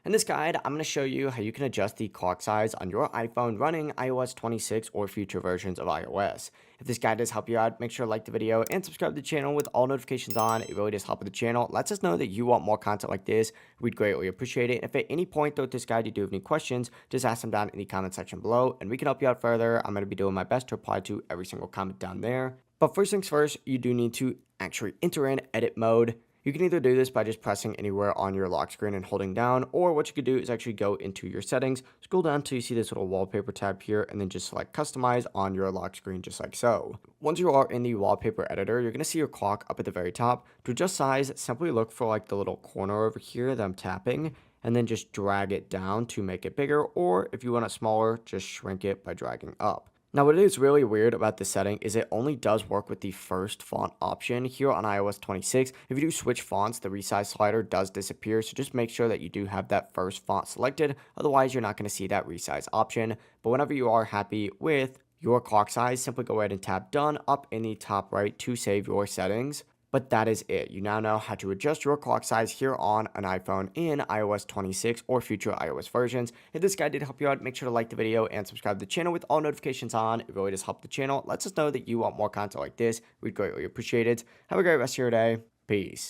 In this guide, I'm going to show you how you can adjust the clock size on your iPhone running iOS 26 or future versions of iOS. If this guide does help you out, make sure to like the video and subscribe to the channel with all notifications on. It really does help with the channel. Lets us know that you want more content like this. We'd greatly appreciate it. If at any point throughout this guide you do have any questions, just ask them down in the comment section below and we can help you out further. I'm going to be doing my best to reply to every single comment down there. But first things first, you do need to actually enter in edit mode. You can either do this by just pressing anywhere on your lock screen and holding down, or what you could do is actually go into your settings, scroll down till you see this little wallpaper tab here, and then just select customize on your lock screen just like so. Once you are in the wallpaper editor, you're going to see your clock up at the very top. To adjust size, simply look for like the little corner over here that I'm tapping, and then just drag it down to make it bigger, or if you want it smaller, just shrink it by dragging up. Now, what is really weird about this setting is it only does work with the first font option here on iOS 26. If you do switch fonts, the resize slider does disappear, so just make sure that you do have that first font selected. Otherwise, you're not going to see that resize option. But whenever you are happy with your clock size, simply go ahead and tap done up in the top right to save your settings. But that is it. You now know how to adjust your clock size here on an iPhone in iOS 26 or future iOS versions. If this guide did help you out, make sure to like the video and subscribe to the channel with all notifications on. It really does help the channel. Lets us know that you want more content like this. We'd greatly appreciate it. Have a great rest of your day. Peace.